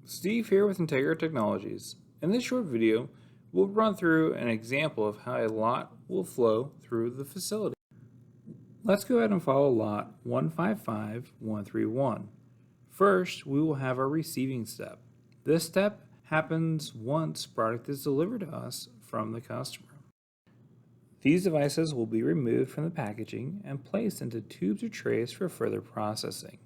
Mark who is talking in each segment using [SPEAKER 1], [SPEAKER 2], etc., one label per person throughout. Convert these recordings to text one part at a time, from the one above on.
[SPEAKER 1] Steve here with Integra Technologies. In this short video, we'll run through an example of how a lot will flow through the facility. Let's go ahead and follow lot 155131. First, we will have our receiving step. This step happens once product is delivered to us from the customer. These devices will be removed from the packaging and placed into tubes or trays for further processing.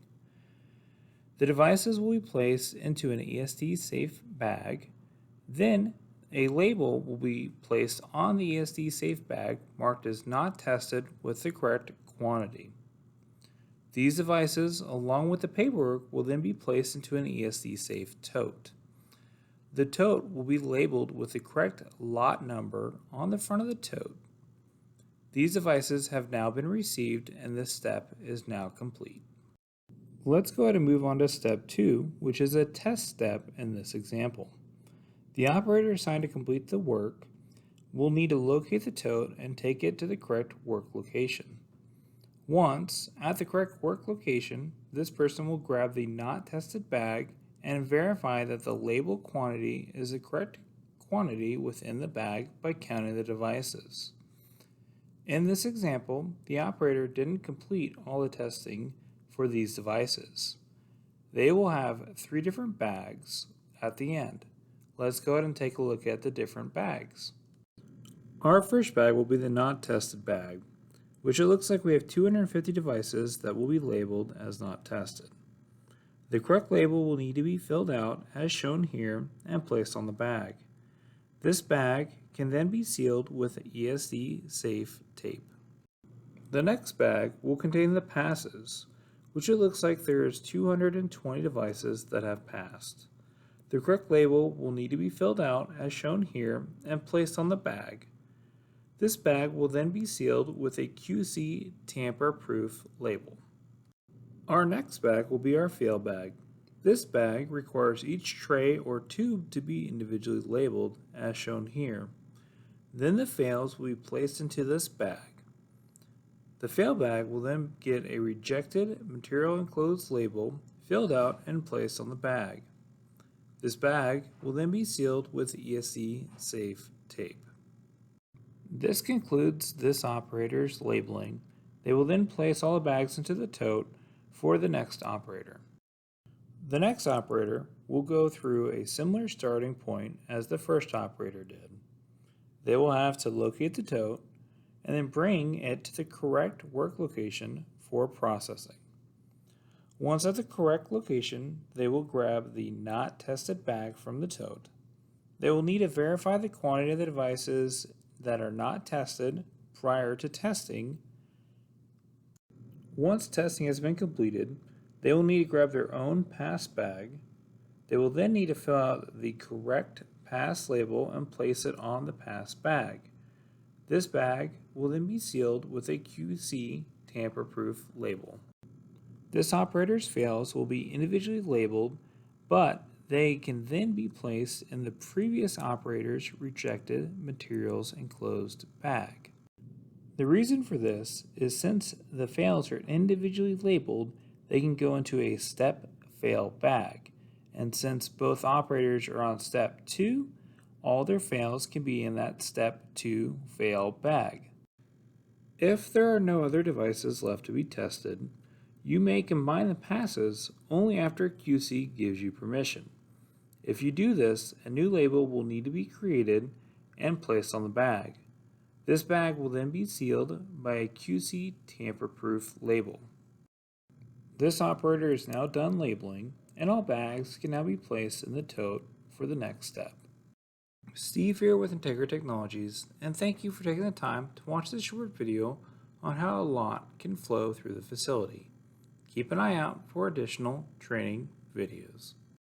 [SPEAKER 1] The devices will be placed into an ESD safe bag. Then a label will be placed on the ESD safe bag marked as not tested with the correct quantity. These devices, along with the paperwork, will then be placed into an ESD safe tote. The tote will be labeled with the correct lot number on the front of the tote. These devices have now been received and this step is now complete. Let's go ahead and move on to step 2, which is a test step in this example. The operator assigned to complete the work will need to locate the tote and take it to the correct work location. Once at the correct work location, this person will grab the not tested bag and verify that the labeled quantity is the correct quantity within the bag by counting the devices. In this example, the operator didn't complete all the testing for these devices. They will have 3 different bags at the end. Let's go ahead and take a look at the different bags. Our first bag will be the not tested bag, which it looks like we have 250 devices that will be labeled as not tested. The correct label will need to be filled out as shown here and placed on the bag. This bag can then be sealed with ESD safe tape. The next bag will contain the passes, which it looks like there is 220 devices that have passed. The correct label will need to be filled out as shown here and placed on the bag. This bag will then be sealed with a QC tamper-proof label. Our next bag will be our fail bag. This bag requires each tray or tube to be individually labeled as shown here. Then the fails will be placed into this bag. The fail bag will then get a rejected material enclosed label filled out and placed on the bag. This bag will then be sealed with ESD safe tape. This concludes this operator's labeling. They will then place all the bags into the tote for the next operator. The next operator will go through a similar starting point as the first operator did. They will have to locate the tote and then bring it to the correct work location for processing. Once at the correct location, they will grab the not tested bag from the tote. They will need to verify the quantity of the devices that are not tested prior to testing. Once testing has been completed, they will need to grab their own pass bag. They will then need to fill out the correct pass label and place it on the pass bag. This bag will then be sealed with a QC tamper-proof label. This operator's fails will be individually labeled, but they can then be placed in the previous operator's rejected materials enclosed bag. The reason for this is since the fails are individually labeled, they can go into a step fail bag. And since both operators are on step 2, all their fails can be in that step 2 fail bag. If there are no other devices left to be tested, you may combine the passes only after QC gives you permission. If you do this, a new label will need to be created and placed on the bag. This bag will then be sealed by a QC tamper-proof label. This operator is now done labeling, and all bags can now be placed in the tote for the next step. Steve here with Integra Technologies, and thank you for taking the time to watch this short video on how a lot can flow through the facility. Keep an eye out for additional training videos.